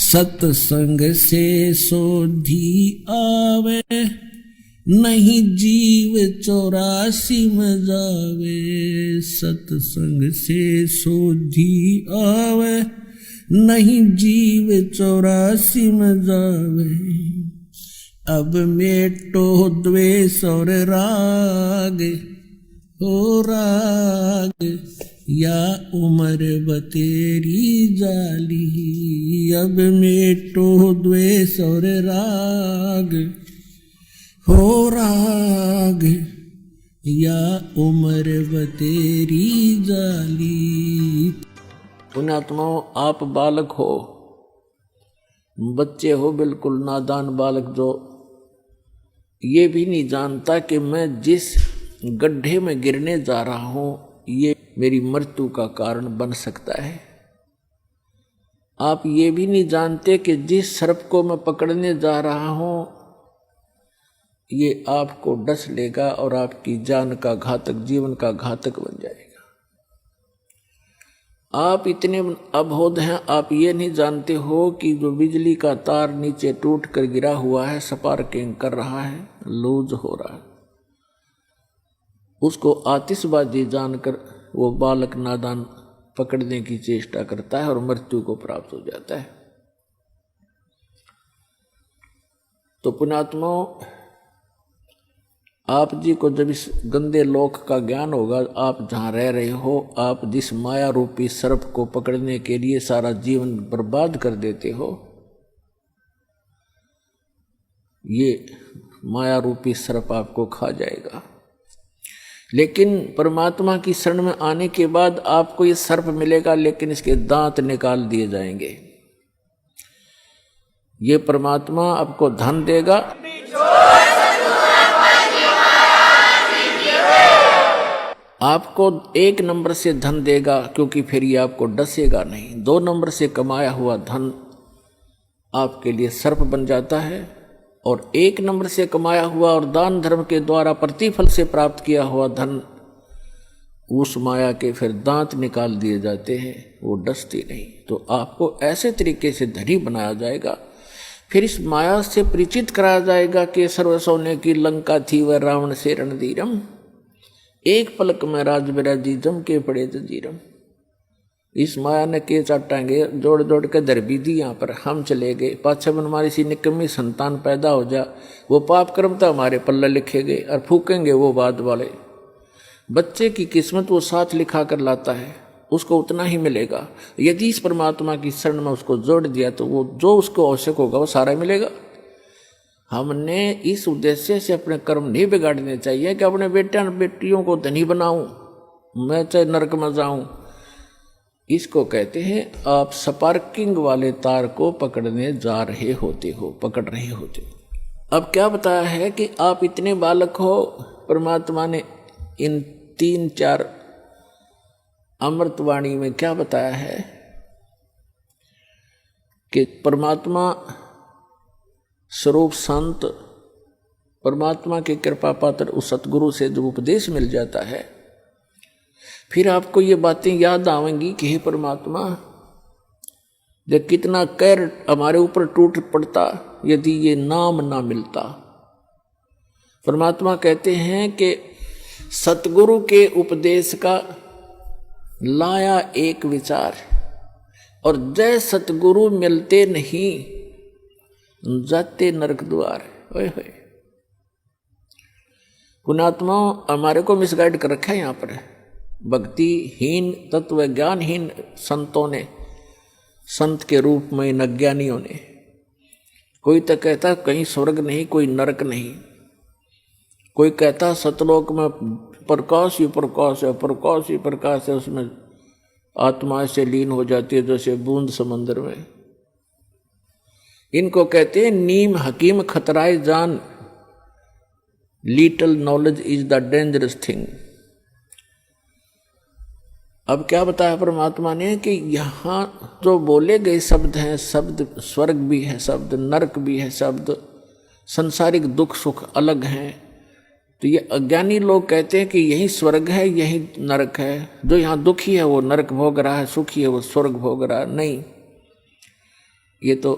सत्संग से सोधी आवे, नहीं जीव 84 में जावे। सत्संग से सोधी आवे, नहीं जीव 84 में जावे। अब मेटो द्वेष और राग, हो राग या उम्र बतेरी जाली। अब मेटो द्वेष और राग, हो राग या उम्र बतेरी जाली। पुण्यात्माओं, आप बालक हो, बच्चे हो, बिल्कुल नादान बालक, जो ये भी नहीं जानता कि मैं जिस गड्ढे में गिरने जा रहा हूं ये मेरी मृत्यु का कारण बन सकता है। आप ये भी नहीं जानते कि जिस सर्प को मैं पकड़ने जा रहा हूं ये आपको डस लेगा और आपकी जान का घातक, जीवन का घातक बन जाएगा। आप इतने अबोध हैं, आप ये नहीं जानते हो कि जो बिजली का तार नीचे टूट कर गिरा हुआ है, स्पार्किंग कर रहा है, लूज हो रहा है, उसको आतिशबाजी जानकर वो बालक नादान पकड़ने की चेष्टा करता है और मृत्यु को प्राप्त हो जाता है। तो पुण्यात्माओं, आप जी को जब इस गंदे लोक का ज्ञान होगा, आप जहाँ रह रहे हो, आप जिस माया रूपी सर्प को पकड़ने के लिए सारा जीवन बर्बाद कर देते हो, ये माया रूपी सर्प आपको खा जाएगा। लेकिन परमात्मा की शरण में आने के बाद आपको ये सर्प मिलेगा, लेकिन इसके दांत निकाल दिए जाएंगे। ये परमात्मा आपको धन देगा, आपको 1 नंबर से धन देगा, क्योंकि फिर ये आपको डसेगा नहीं। 2 नंबर से कमाया हुआ धन आपके लिए सर्प बन जाता है, और 1 नंबर से कमाया हुआ और दान धर्म के द्वारा प्रतिफल से प्राप्त किया हुआ धन, उस माया के फिर दांत निकाल दिए जाते हैं, वो डसती नहीं। तो आपको ऐसे तरीके से धनी बनाया जाएगा, फिर इस माया से परिचित कराया जाएगा कि सर्व सोने की लंका थी वह रावण से रणधीरम, एक पलक में राज बिराजी जम के पड़े जजीरम। इस माया ने के चाटांगे जोड़ जोड़ के दर भी दी, यहाँ पर हम चले गए, पाछे बन हमारी सी निकम्मी संतान पैदा हो जा, वो पाप कर्म तो हमारे पल्ले लिखे गए और फूकेंगे वो बाद वाले। बच्चे की किस्मत वो साथ लिखा कर लाता है, उसको उतना ही मिलेगा। यदि इस परमात्मा की शरण में उसको जोड़ दिया तो वो जो उसको आवश्यक होगा वो सारा मिलेगा। हमने इस उद्देश्य से अपने कर्म नहीं बिगाड़ने चाहिए कि अपने बेटे और बेटियों को धनी बनाऊं, मैं चाहे नरक में जाऊं। इसको कहते हैं आप स्पार्किंग वाले तार को पकड़ने जा रहे होते हो, पकड़ रहे होते हो। अब क्या बताया है कि आप इतने बालक हो, परमात्मा ने इन 3-4 अमृतवाणी में क्या बताया है कि परमात्मा स्वरूप संत, परमात्मा की कृपा पात्र उस सतगुरु से जो उपदेश मिल जाता है, फिर आपको ये बातें याद आवेंगी कि हे परमात्मा, जब कितना कहर हमारे ऊपर टूट पड़ता यदि ये नाम ना मिलता। परमात्मा कहते हैं कि सतगुरु के उपदेश का लाया एक विचार, और जय सतगुरु मिलते नहीं जाते नरक द्वार। ओए होए, पुण्यात्मा हमारे को मिसगाइड कर रखा है यहाँ पर। भक्तिहीन तत्व ज्ञानहीन संतों ने, संत के रूप में इन अज्ञानियों ने, कोई तो कहता कहीं स्वर्ग नहीं, कोई नरक नहीं, कोई कहता सतलोक में प्रकाश ही प्रकाश है, प्रकाश ही प्रकाश है, उसमें आत्मा से लीन हो जाती है जैसे बूंद समंदर में। इनको कहते हैं नीम हकीम खतराए जान, little knowledge is the dangerous thing. अब क्या बताया परमात्मा ने कि यहाँ जो बोले गए शब्द हैं, शब्द स्वर्ग भी है, शब्द नरक भी है, शब्द संसारिक दुख सुख अलग हैं। तो ये अज्ञानी लोग कहते हैं कि यही स्वर्ग है, यही नरक है, जो यहाँ दुखी है वो नरक भोग रहा है, सुखी है वो स्वर्ग भोग रहा है। नहीं, ये तो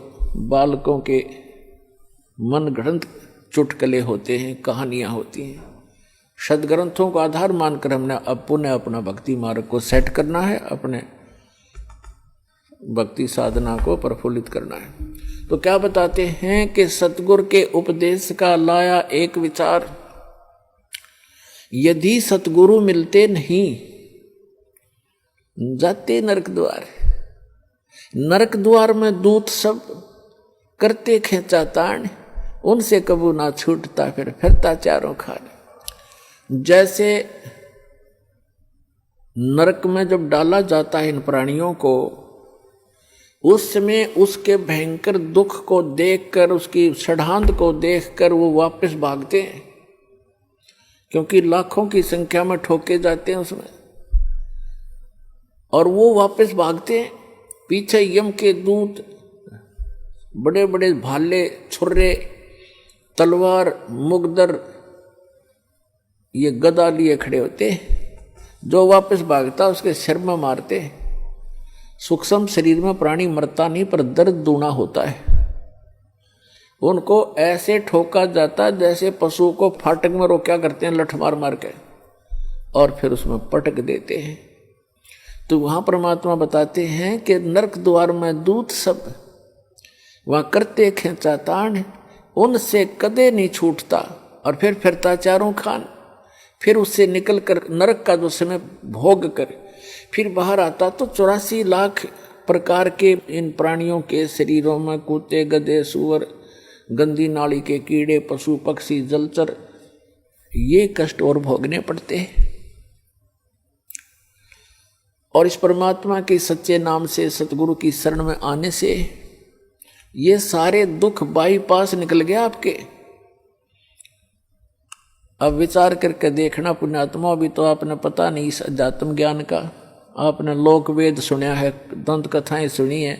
बालकों के मनगढ़ंत चुटकुले होते हैं, कहानियां होती हैं। सदग्रंथों को आधार मानकर हमने अब पुनः अपना भक्ति मार्ग को सेट करना है, अपने भक्ति साधना को प्रफुल्लित करना है। तो क्या बताते हैं कि सतगुरु के उपदेश का लाया एक विचार, यदि सतगुरु मिलते नहीं जाते नरक द्वार। नरक द्वार में दूत सब करते खेचा ताण, उनसे कबू ना छूटता फिर फिरता चारों खान। जैसे नरक में जब डाला जाता है इन प्राणियों को, उस समय उसके भयंकर दुख को देखकर, उसकी षड्हांत को देखकर वो वापस भागते हैं, क्योंकि लाखों की संख्या में ठोके जाते हैं उसमें, और वो वापस भागते हैं। पीछे यम के दूत बड़े बड़े भाले, छुर्रे, तलवार, मुगदर, ये गदा लिए खड़े होते हैं। जो वापस भागता उसके सिर में मारते हैं। सूक्ष्म शरीर में प्राणी मरता नहीं, पर दर्द दूना होता है। उनको ऐसे ठोका जाता जैसे पशु को फाटक में रोका करते हैं, लठ मार मार के, और फिर उसमें पटक देते हैं। तो वहां परमात्मा बताते हैं कि नरक द्वार में दूत सब वहां करते खेचा ताण, उनसे कदे नहीं छूटता, और फिर फिरता चारों खान। फिर उससे निकल कर नरक का जो समय भोग कर फिर बाहर आता तो 84 लाख प्रकार के इन प्राणियों के शरीरों में कुत्ते, गधे, सूअर, गंदी नाली के कीड़े, पशु पक्षी, जलचर, ये कष्ट और भोगने पड़ते हैं। और इस परमात्मा के सच्चे नाम से, सतगुरु की शरण में आने से ये सारे दुख बाईपास निकल गया आपके। अब विचार करके देखना पुण्यात्मा, भी तो आपने पता नहीं इस अध्यात्म ज्ञान का, आपने लोक वेद सुना है, दंत कथाएं सुनी है,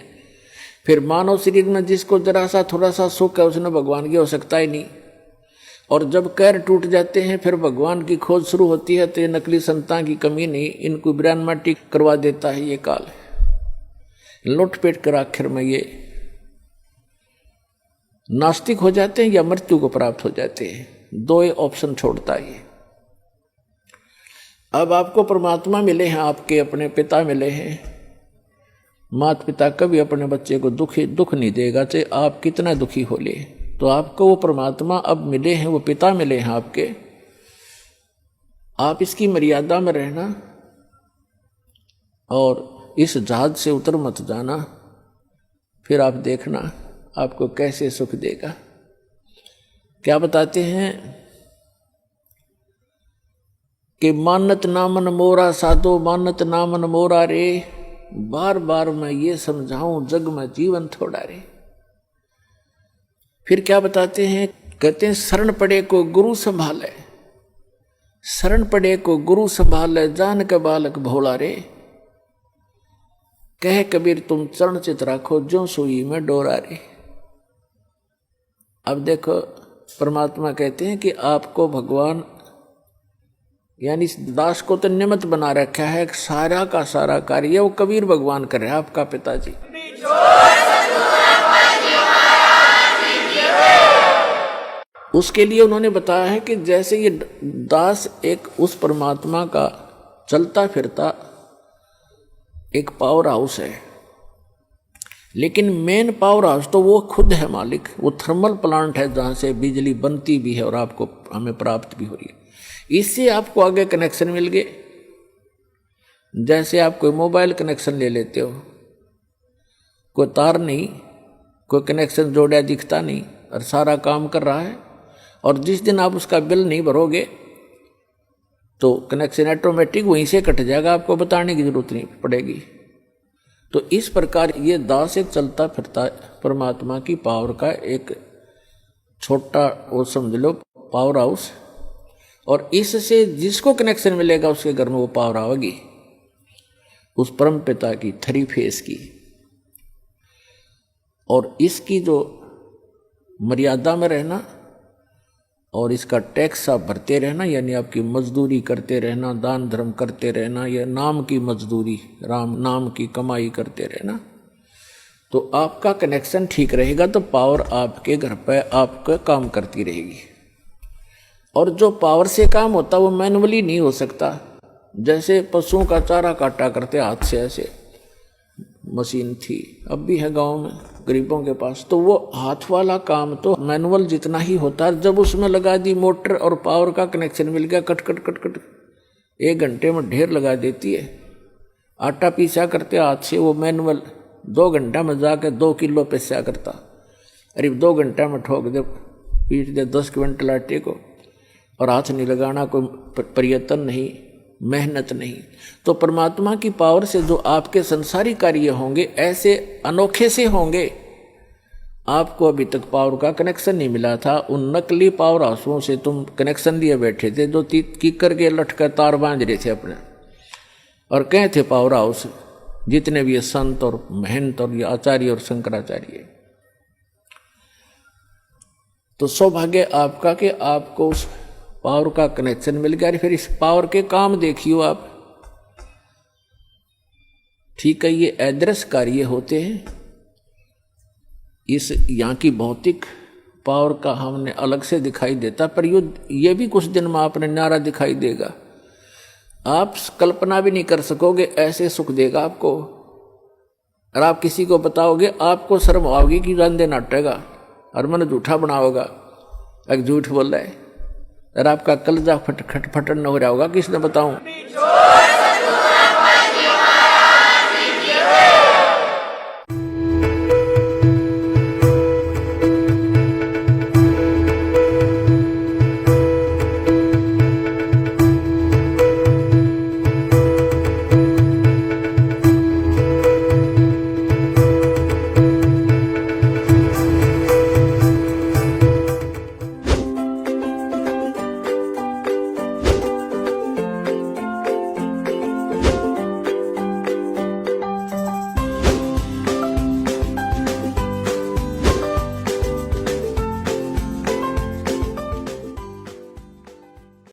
फिर मानव शरीर में जिसको जरा सा थोड़ा सा सुख है उसने भगवान की हो सकता ही नहीं। और जब कैर टूट जाते हैं फिर भगवान की खोज शुरू होती है, तो ये नकली संतान की कमी नहीं, इनको ब्रह्मांड करवा देता है ये काल। लुटपेट कर आखिर में ये नास्तिक हो जाते हैं या मृत्यु को प्राप्त हो जाते हैं। दो ही ऑप्शन छोड़ता है ये। अब आपको परमात्मा मिले हैं, आपके अपने पिता मिले हैं। माता पिता कभी अपने बच्चे को दुख नहीं देगा, चाहे आप कितना दुखी हो ले। तो आपको वो परमात्मा अब मिले हैं, वो पिता मिले हैं आपके। आप इसकी मर्यादा में रहना और इस जहाज से उतर मत जाना, फिर आप देखना आपको कैसे सुख देगा। क्या बताते हैं कि मानत नामन मोरा साधो, मानत नामन मोरा रे, बार बार मैं ये समझाऊं जग में जीवन थोड़ा रे। फिर क्या बताते हैं, कहते हैं शरण पड़े को गुरु संभाले, शरण पड़े को गुरु संभाले, जान के बालक भोला रे। कह कबीर तुम चरण चित राखो, जो सुई में डोरा रे। अब देखो परमात्मा कहते हैं कि आपको भगवान यानी इस दास को तो निमित्त बना रखा है, सारा का सारा कार्य वो कबीर भगवान कर रहे हैं, आपका पिताजी। उसके लिए उन्होंने बताया है कि जैसे ये दास एक उस परमात्मा का चलता फिरता एक पावर हाउस है, लेकिन मेन पावर हाउस तो वो खुद है मालिक। वो थर्मल प्लांट है जहाँ से बिजली बनती भी है और आपको हमें प्राप्त भी हो रही है। इससे आपको आगे कनेक्शन मिल गए। जैसे आप कोई मोबाइल कनेक्शन ले लेते हो, कोई तार नहीं, कोई कनेक्शन जोड़ा दिखता नहीं और सारा काम कर रहा है, और जिस दिन आप उसका बिल नहीं भरोगे तो कनेक्शन ऑटोमेटिक वहीं से कट जाएगा, आपको बताने की जरूरत नहीं पड़ेगी। तो इस प्रकार ये दास एक चलता फिरता परमात्मा की पावर का एक छोटा वो समझ लो पावर हाउस, और इससे जिसको कनेक्शन मिलेगा उसके घर में वो पावर आएगी, उस परम पिता की थ्री फेस की। और इसकी जो मर्यादा में रहना और इसका टैक्स आप भरते रहना, यानी आपकी मजदूरी करते रहना, दान धर्म करते रहना, या नाम की मजदूरी, राम नाम की कमाई करते रहना, तो आपका कनेक्शन ठीक रहेगा तो पावर आपके घर पे आपका काम करती रहेगी। और जो पावर से काम होता वो मैनुअली नहीं हो सकता। जैसे पशुओं का चारा काटा करते हाथ से, ऐसे मशीन थी, अब भी है गांव में गरीबों के पास, तो वो हाथ वाला काम तो मैनुअल जितना ही होता है। जब उसमें लगा दी मोटर और पावर का कनेक्शन मिल गया, कट कट कट कट 1 घंटे में ढेर लगा देती है। आटा पीसा करते हाथ से, वो मैनुअल 2 घंटा में जाके 2 किलो पिसा करता। अरे 2 घंटा में ठोक दे, पीट दे 10 क्विंटल आटे को, और हाथ नहीं लगाना, कोई प्रयत्न नहीं, मेहनत नहीं। तो परमात्मा की पावर से जो आपके संसारी कार्य होंगे ऐसे अनोखे से होंगे। आपको अभी तक पावर का कनेक्शन नहीं मिला था, उन नकली पावर हाउसों से तुम कनेक्शन लिए बैठे थे, जो कीकर के लटकर तार बांध रहे थे अपने, और कहे थे पावर हाउस जितने भी ये संत और महंत और ये आचार्य और शंकराचार्य। तो सौभाग्य आपका कि आपको उस पावर का कनेक्शन मिल गया। फिर इस पावर के काम देखियो आप, ठीक है, ये अदृश्य कार्य होते हैं। इस यहाँ की भौतिक पावर का हमने अलग से दिखाई देता, पर ये भी कुछ दिन में आपने न्यारा दिखाई देगा। आप कल्पना भी नहीं कर सकोगे, ऐसे सुख देगा आपको। और आप किसी को बताओगे, आपको शर्म आओगी कि जान दे नाटेगा और मन झूठा बनाओगा, एक झूठ बोल रहा है, और आपका कलजा फटन हो रहा होगा, किसने बताऊं।